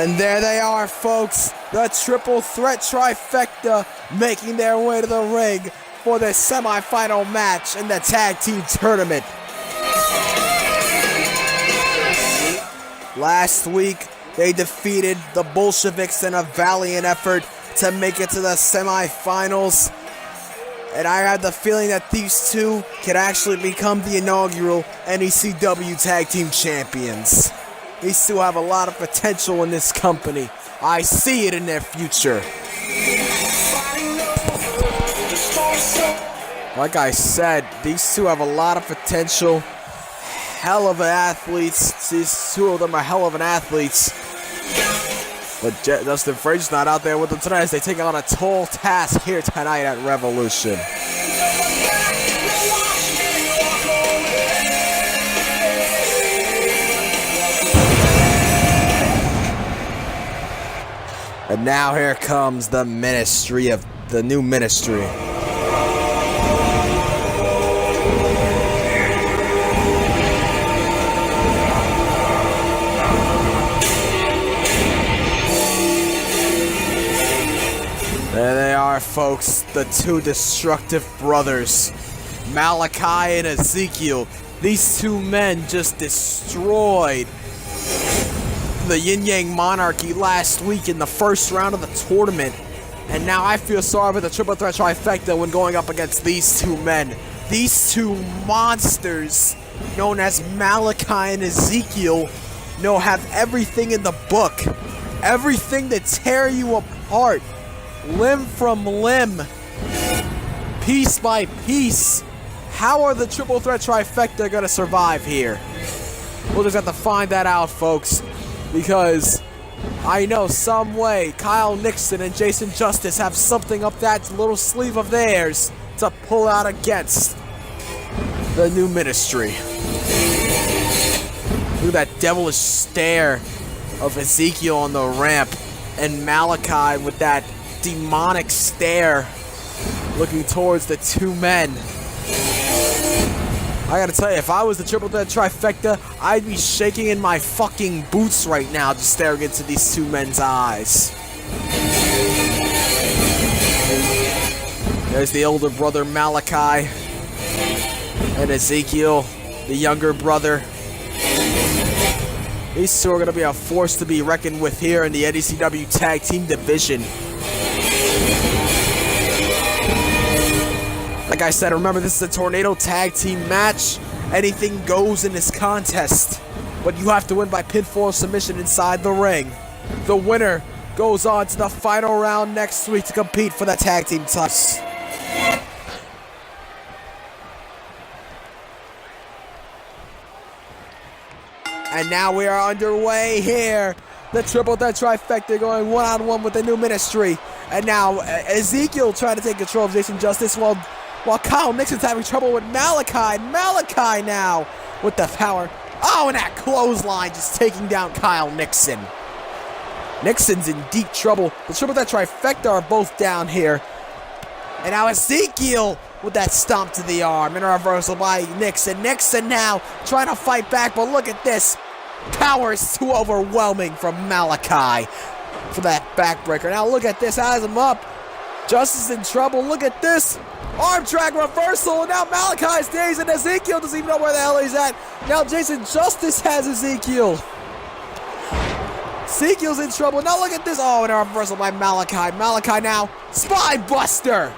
And there they are, folks, the triple threat trifecta making their way to the ring for the semifinal match in the tag team tournament. Last week, they defeated the Bolsheviks in a valiant effort to make it to the semifinals. And I have the feeling that these two could actually become the inaugural NECW Tag Team Champions. These two have a lot of potential in this company. I see it in their future. Like I said, these two have a lot of potential. Hell of athletes. These two of them are hell of an athletes. But Justin Frazier's not out there with them tonight as they take on a tall task here tonight at Revolution. And now here comes the ministry of the new ministry. There they are, folks, the two destructive brothers, Malachi and Ezekiel. These two men just destroyed the Yin Yang Monarchy last week in the first round of the tournament. And now I feel sorry for the triple threat trifecta when going up against these two men. These two monsters, known as Malachi and Ezekiel, have everything in the book. Everything to tear you apart. Limb from limb. Piece by piece. How are the triple threat trifecta going to survive here? We'll just have to find that out, folks. Because I know some way Kyle Nixon and Jason Justice have something up that little sleeve of theirs to pull out against the new ministry. Look at that devilish stare of Ezekiel on the ramp and Malachi with that demonic stare looking towards the two men. I gotta tell you, if I was the triple threat trifecta, I'd be shaking in my fucking boots right now just staring into these two men's eyes. There's the older brother Malachi and Ezekiel, the younger brother. These two are gonna be a force to be reckoned with here in the NECW Tag Team Division. Like I said, remember, this is a tornado tag team match. Anything goes in this contest, but you have to win by pinfall submission inside the ring. The winner goes on to the final round next week to compete for the tag team titles. And now we are underway here. The triple threat trifecta going one-on-one with the new ministry. And now Ezekiel trying to take control of Jason Justice while Kyle Nixon's having trouble with Malachi. Malachi now with the power. Oh, and that clothesline just taking down Kyle Nixon. Nixon's in deep trouble. The triple threat trifecta are both down here. And now Ezekiel with that stomp to the arm and a reversal by Nixon. Nixon now trying to fight back, but look at this. Power is too overwhelming from Malachi for that backbreaker. Now look at this, has him up. Justice in trouble. Look at this. Arm drag reversal, and now Malachi's dazed, and Ezekiel doesn't even know where the hell he's at. Now Jason Justice has Ezekiel. Ezekiel's in trouble. Now look at this. Oh, and a reversal by Malachi. Malachi now, spy buster.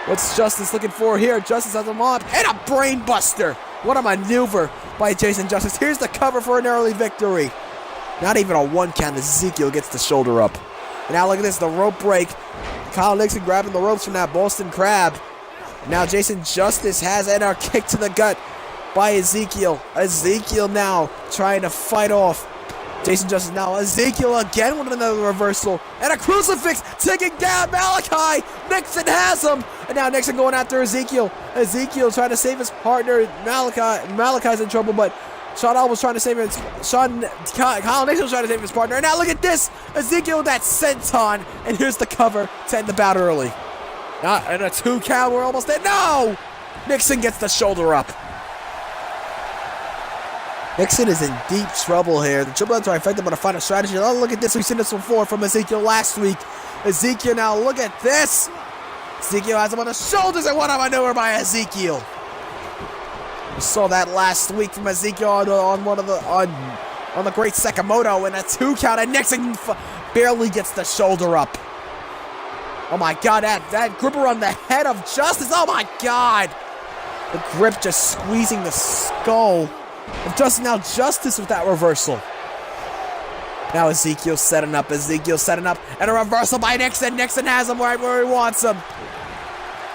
What's Justice looking for here? Justice has him on, and a brain buster. What a maneuver by Jason Justice. Here's the cover for an early victory. Not even a one count. Ezekiel gets the shoulder up. And now look at this, the rope break. Kyle Nixon grabbing the ropes from that Boston Crab. Now Jason Justice has a kick to the gut by Ezekiel. Ezekiel now trying to fight off Jason Justice. Now Ezekiel again with another reversal. And a crucifix taking down Malachi. Nixon has him. And now Nixon going after Ezekiel. Ezekiel trying to save his partner. Malachi's in trouble, but Kyle Nixon was trying to save his partner. And now look at this. Ezekiel with that senton. And here's the cover to end the bout early. And a 2 count. We're almost there. No! Nixon gets the shoulder up. Nixon is in deep trouble here. The triple trifecta going to find a strategy. Oh, look at this. We've seen this before from Ezekiel last week. Ezekiel now, look at this. Ezekiel has him on the shoulders, and what a maneuver by Ezekiel. We saw that last week from Ezekiel on the great Sakamoto in a 2 count, and Nixon barely gets the shoulder up. Oh my God, that gripper on the head of Justice. Oh my God. The grip just squeezing the skull of Justice. Now Justice with that reversal. Now Ezekiel setting up, and a reversal by Nixon. Nixon has him right where he wants him.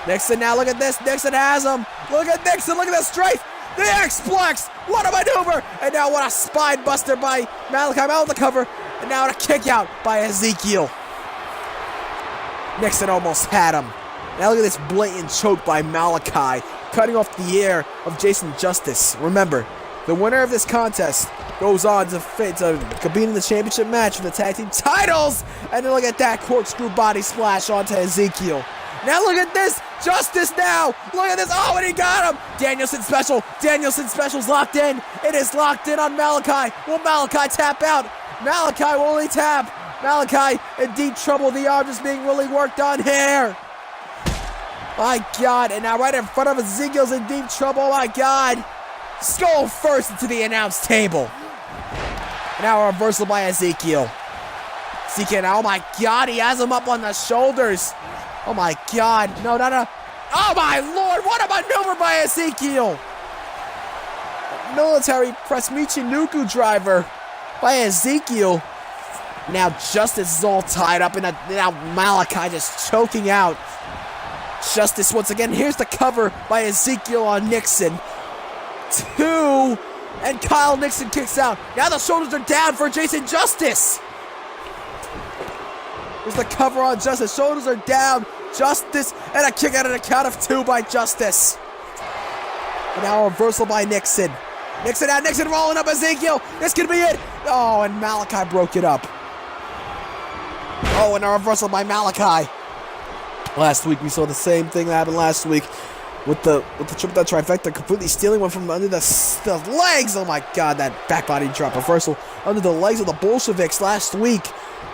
Nixon now, look at this. Nixon has him. Look at Nixon, look at the strength. The X-Plex, what a maneuver. And now what a spine buster by Malachi out of the cover. And now a kick out by Ezekiel. Nixon almost had him. Now look at this blatant choke by Malachi, cutting off the air of Jason Justice. Remember, the winner of this contest goes on to compete in the championship match for the tag team titles. And then look at that corkscrew body splash onto Ezekiel. Now look at this. Justice now. Look at this. Oh, and he got him. Danielson special. Danielson special's locked in. It is locked in on Malachi. Will Malachi tap out? Malachi will only tap. Malachi in deep trouble. The arm just being really worked on here. My God. And now right in front of Ezekiel's in deep trouble. Oh my God. Skull first into the announce table. Now a reversal by Ezekiel. Ezekiel now. Oh my God. He has him up on the shoulders. Oh my God. No. Oh my Lord. What a maneuver by Ezekiel. Military press Michinoku driver by Ezekiel. Now Justice is all tied up, and now Malachi just choking out Justice once again. Here's the cover by Ezekiel on Nixon. 2, and Kyle Nixon kicks out. Now the shoulders are down for Jason Justice. Here's the cover on Justice. Shoulders are down. Justice, and a kick out of the count of 2 by Justice. And now a reversal by Nixon. Nixon rolling up Ezekiel. This could be it. Oh, and Malachi broke it up. Oh, and a reversal by Malachi. Last week we saw the same thing that happened last week with the triple trifecta, completely stealing one from under the legs. Oh my God, that back body drop reversal under the legs of the Bolsheviks last week.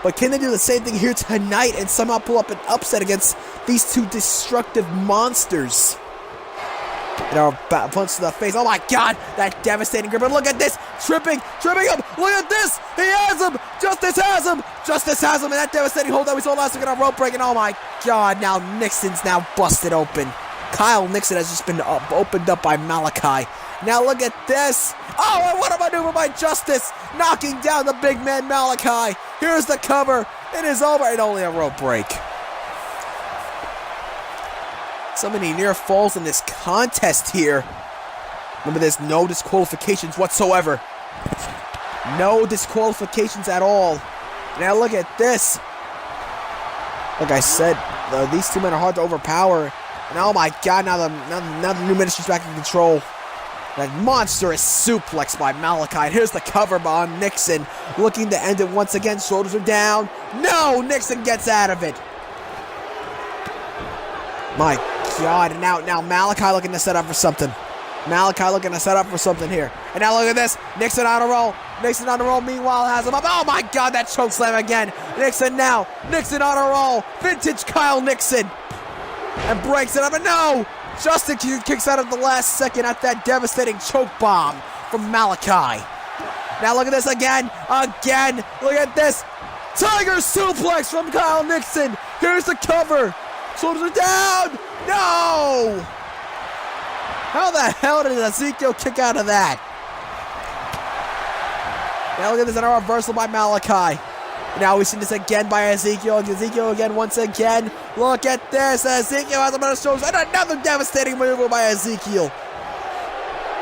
But can they do the same thing here tonight and somehow pull up an upset against these 2 destructive monsters? And a punch to the face. Oh my God, that devastating grip. And look at this, tripping him. Look at this, he has him. Justice has him. And that devastating hold that we saw last week on a rope break. And oh my God, now Nixon's now busted open. Kyle Nixon has just been opened up by Malachi. Now look at this. Oh, and what a maneuver by Justice, knocking down the big man Malachi. Here's the cover. It is over, and only a rope break. So many near falls in this contest here. Remember, there's no disqualifications whatsoever. No disqualifications at all. Now look at this. Like I said, these 2 men are hard to overpower. And oh my God, now the new ministry's back in control. That monstrous suplex by Malachi. Here's the cover on Nixon, looking to end it once again. Shoulders are down. No, Nixon gets out of it. My God, and now Malachi looking to set up for something. Here. And now look at this. Nixon on a roll. Meanwhile has him up. Oh my God, that choke slam again. Nixon on a roll. Vintage Kyle Nixon. And breaks it up. And no! Justin kicks out at the last second at that devastating choke bomb from Malachi. Now look at this again. Look at this. Tiger suplex from Kyle Nixon. Here's the cover. Shoulders are down. No! How the hell did Ezekiel kick out of that? Now look at this, another reversal by Malachi. Now we see this again by Ezekiel. Ezekiel again, once again. Look at this. Ezekiel has him on his shoulders. And another devastating maneuver by Ezekiel.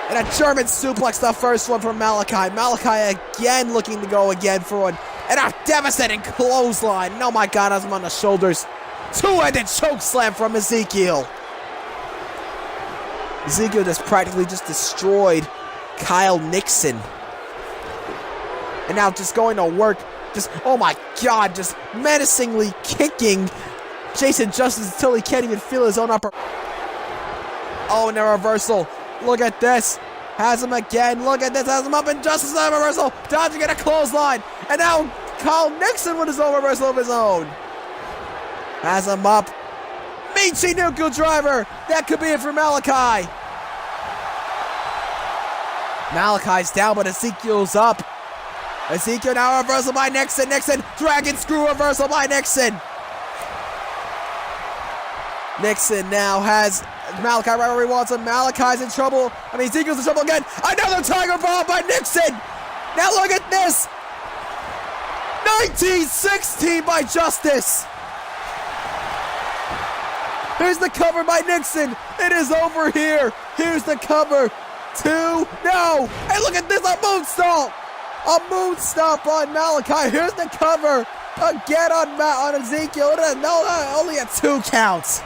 And a German suplex, the first one from Malachi. Malachi again looking to go again for one. And a devastating clothesline. And oh my God, has him on the shoulders. 2-handed choke slam from Ezekiel. Ezekiel just practically destroyed Kyle Nixon. And now just going to work. Oh my God, just menacingly kicking Jason Justice until he can't even feel his own upper. Oh, and a reversal. Look at this. Has him again. Look at this. Has him up in Justice League reversal. Dodging at a clothesline. And now Nixon with his own reversal of his own. Has him up. Michinoku driver. That could be it for Malachi. Malachi's down, but Ezekiel's up. Ezekiel now reversal by Nixon. Nixon, dragon screw reversal by Nixon. Nixon now has Malachi right where he wants him. Malachi's in trouble. Ezekiel's in trouble again. Another Tiger Bomb by Nixon. Now look at this. 1916 by Justice. Here's the cover by Nixon. It is over here. Here's the cover. 2. No. Hey, look at this. A moonsault. A moonsault on Malachi. Here's the cover. Again on Ezekiel. No, only a 2 counts.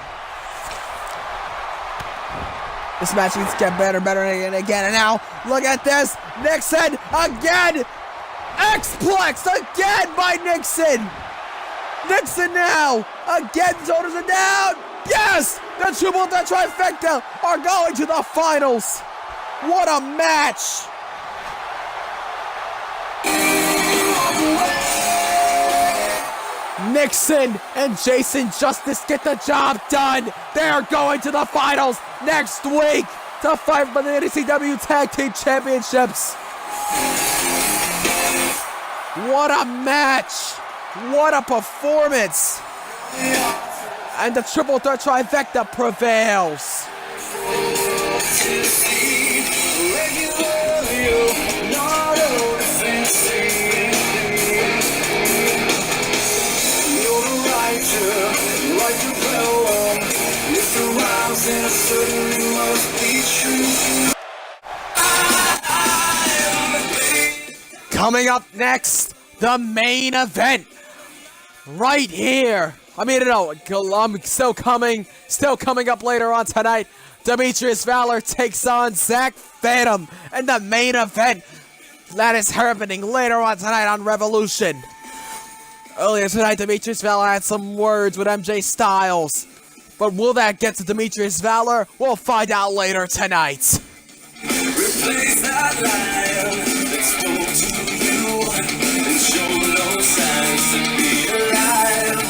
This match needs to get better and again. And now, look at this. Nixon again. X-Plex again by Nixon. Nixon now. Again, shoulders are down. Yes! The triple threat trifecta are going to the finals. What a match. Nixon and Jason Justice get the job done. They are going to the finals next week to fight for the NECW Tag Team Championships. What a match. What a performance. And the triple threat trifecta prevails. Coming up next, the main event. Right here. Still coming up later on tonight. Demetrius Valor takes on Zach Phantom. And the main event that is happening later on tonight on Revolution. Earlier tonight, Demetrius Valor had some words with MJ Styles. But will that get to Demetrius Valor? We'll find out later tonight. Replace that line that spoke to you and showed no signs to be alive.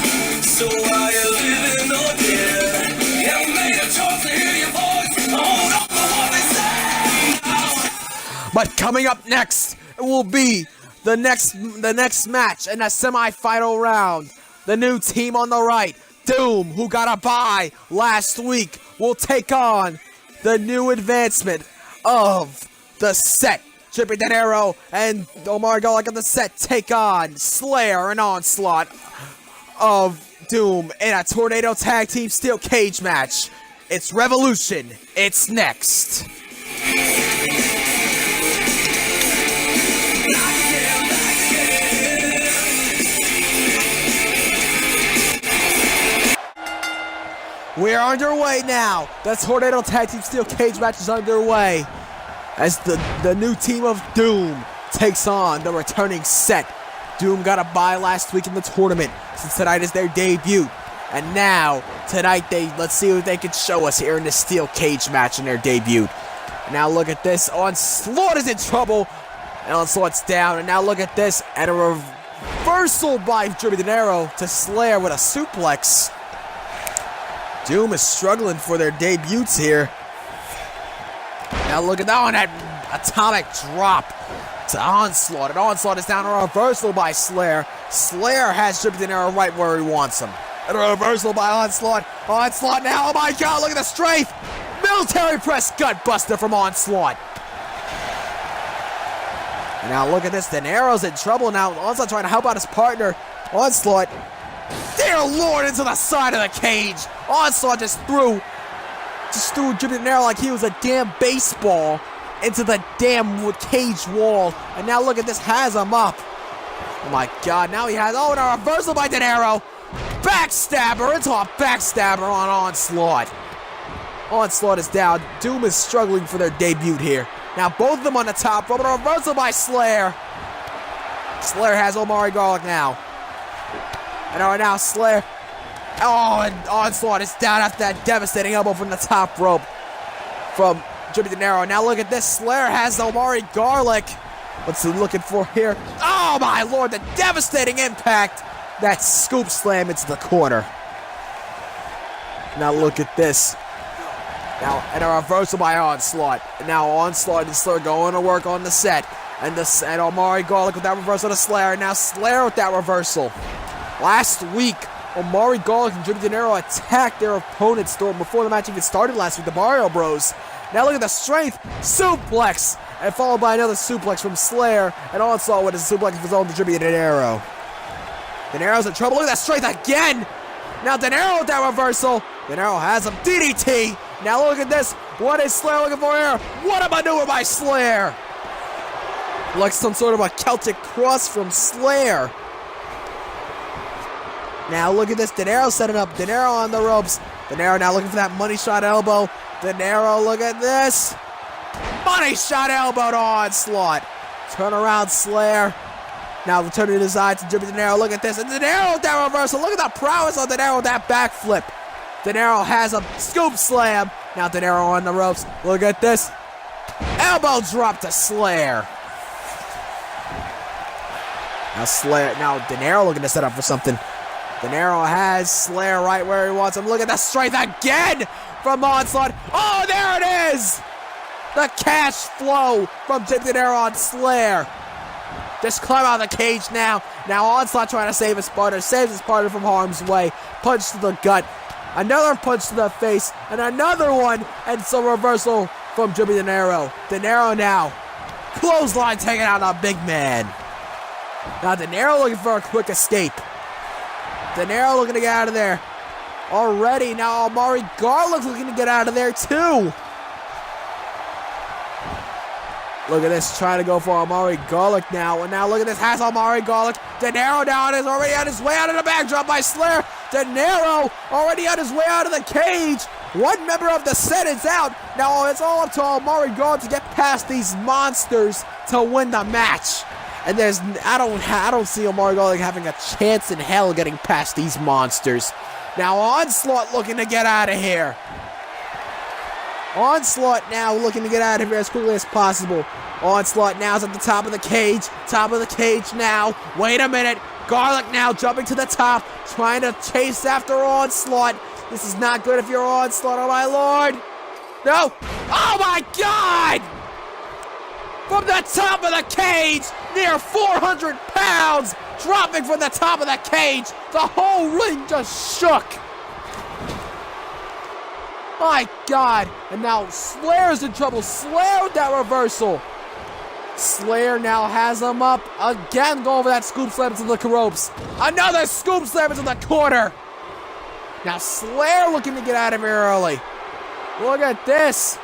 So while you're living or dead, you made a choice to hear your voice. Hold on to what they say. But coming up next, it will be the next match in a semi-final round. The new team on the right, Doom, who got a bye last week, will take on the new advancement of the set. Drippy, Dinero, and Omare Garlick of the set take on Slayer and Onslaught of Doom in a Tornado Tag Team Steel Cage match. It's Revolution. It's next. We are underway now. The Tornado Tag Team Steel Cage match is underway as the new team of Doom takes on the returning set. Doom got a bye last week in the tournament, since tonight is their debut. And now, tonight, let's see what they can show us here in the Steel Cage match in their debut. And now look at this. Onslaught is in trouble. And Onslaught's down. And now look at this. And a reversal by Drippy Dinero to Slayer with a suplex. Doom is struggling for their debuts here. Now look at that one, that atomic drop to Onslaught. And Onslaught is down, a reversal by Slayer. Slayer has Drippy Dinero right where he wants him. And a reversal by Onslaught. Onslaught now, oh my god, look at the strength. Military press gut buster from Onslaught. And now look at this, Dinero's in trouble now. Onslaught trying to help out his partner. Onslaught, dear lord, into the side of the cage. Onslaught just threw Drippy Dinero like he was a damn baseball into the damn cage wall. And now look at this, has him up. Oh my god, now he has, and a reversal by Dinero. Backstabber into a backstabber on Onslaught. Onslaught is down. Doom is struggling for their debut here. Now both of them on the top rope, and a reversal by Slayer. Slayer has Omare Garlick now. And now Slayer. Oh, and Onslaught is down after that devastating elbow from the top rope from Drippy Dinero. Now look at this. Slayer has Omare Garlick. What's he looking for here? Oh my lord, the devastating impact. That scoop slam into the corner. Now look at this. Now, and a reversal by Onslaught. And now Onslaught and Slayer going to work on the set. And Omare Garlick with that reversal to Slayer. Now Slayer with that reversal. Last week, Omare Garlick and Drippy Dinero attacked their opponent's door before the match even started last week, the Mario Bros. Now look at the strength. Suplex. And followed by another suplex from Slayer. And Onslaught with a suplex of his own to Drippy Dinero. Dinero's in trouble. Look at that strength again. Now Dinero with that reversal. Dinero has him. DDT. Now look at this. What is Slayer looking for here? What a maneuver by Slayer. Like some sort of a Celtic cross from Slayer. Now look at this. Dinero setting up. Dinero on the ropes. Dinero now looking for that money shot elbow. Dinero, look at this. Money shot elbow to Onslaught. Turn around Slayer. Now returning his eye to Drippy Dinero. Look at this. And Dinero with that reversal. Look at the prowess on Dinero with that backflip. Dinero has a scoop slam. Now Dinero on the ropes. Look at this. Elbow drop to Slayer. Now Dinero looking to set up for something. Dinero has Slayer right where he wants him. Look at the strength again from Onslaught. Oh, there it is. The cash flow from Dinero on Slayer. Just climb out of the cage now. Now Onslaught trying to save his partner. Saves his partner from harm's way. Punch to the gut. Another punch to the face. And another one. And some reversal from Drippy Dinero. Dinero now. Clothesline taking out a big man. Now Dinero looking for a quick escape. Dinero looking to get out of there. Already. Now Omare Garlick looking to get out of there too. Look at this, trying to go for Omare Garlick now. And now look at this, has Omare Garlick. Dinero down is already on his way out of the backdrop by Slayer. Dinero already on his way out of the cage. One member of the set is out. Now it's all up to Omare Garlick to get past these monsters to win the match. And I don't see Omare Garlick having a chance in hell getting past these monsters. Now Onslaught looking to get out of here. Onslaught now looking to get out of here as quickly as possible. Onslaught now is at the top of the cage. Top of the cage now. Wait a minute. Garlic now jumping to the top. Trying to chase after Onslaught. This is not good if you're Onslaught, oh my lord. No. Oh my god! From the top of the cage, near 400 pounds, dropping from the top of the cage. The whole ring just shook. My god. And now Slayer's in trouble. Slayer with that reversal. Slayer now has him up. Again, going for that scoop slam into the ropes. Another scoop slam into the corner. Now Slayer looking to get out of here early. Look at this.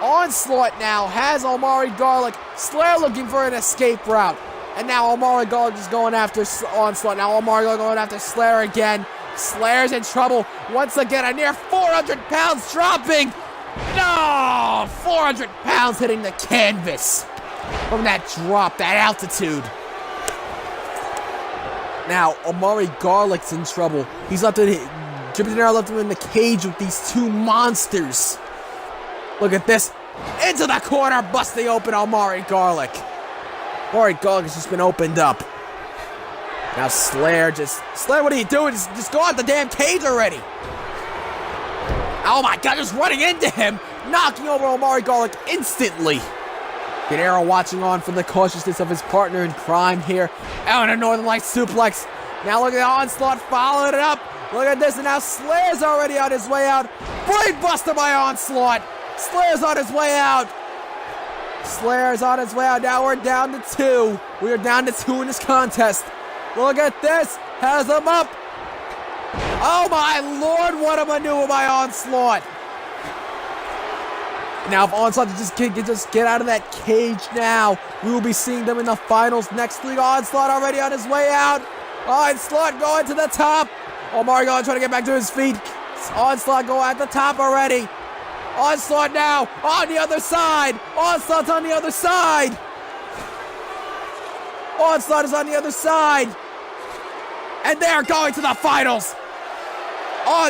Onslaught now has Omare Garlick. Slayer looking for an escape route. And now Omare Garlick is going after Onslaught. Now Omare Garlick going after Slayer again. Slayer's in trouble. Once again, a near 400 pounds dropping. No! 400 pounds hitting the canvas. From that drop, that altitude. Now, Omare Garlick's in trouble. He's left it. Drippy Dinero left him in the cage with these two monsters. Look at this. Into the corner, busting open Omare Garlick. Omare Garlick has just been opened up. Now Slayer, what are you doing? Just go out the damn cage already. Oh my god, just running into him. Knocking over Omare Garlick instantly. Dinero watching on from the cautiousness of his partner in crime here. Out in a Northern Lights suplex. Now look at the Onslaught following it up. Look at this, and now Slayer's already on his way out. Brain buster by Onslaught. Slayer's on his way out. Slayer's on his way out. Now we're down to 2. We are down to 2 in this contest. Look at this. Has him up. Oh my lord, what a maneuver by Onslaught. Now if Onslaught can just get out of that cage now, we will be seeing them in the finals next week. Onslaught already on his way out. Onslaught going to the top. Omare Garlick trying to get back to his feet. Onslaught going at the top already. Onslaught now on the other side. Onslaught's on the other side. Onslaught is on the other side. And they're going to the finals.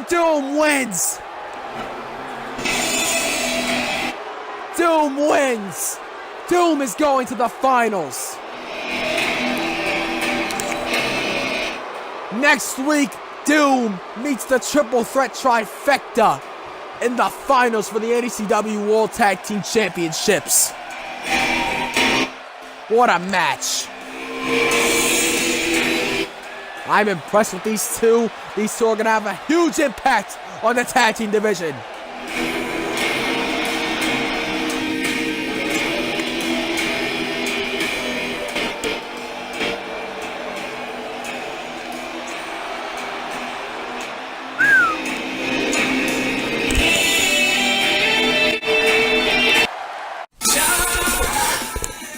Doom wins. Doom wins. Doom is going to the finals. Next week, Doom meets the triple threat Trifecta in the finals for the NECW World Tag Team Championships. What a match. I'm impressed with these two. These two are going to have a huge impact on the tag team division.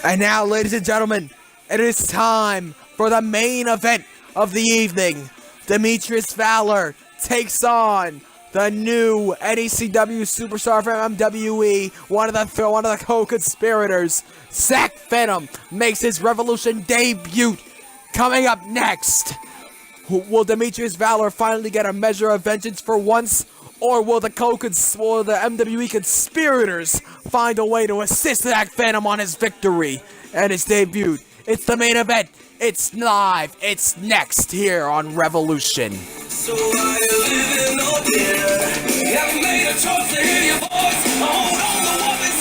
And now, ladies and gentlemen, it is time for the main event of the evening. Demetrius Valor takes on the new NECW superstar from MWE, one of the co-conspirators. Zach Venom makes his Revolution debut. Coming up next, will Demetrius Valor finally get a measure of vengeance for once? Or will the MWE conspirators find a way to assist Zach Venom on his victory and his debut? It's the main event. It's live. It's next here on Revolution. So while you're living on there, you haven't made a choice to hear your voice. Hold on to what is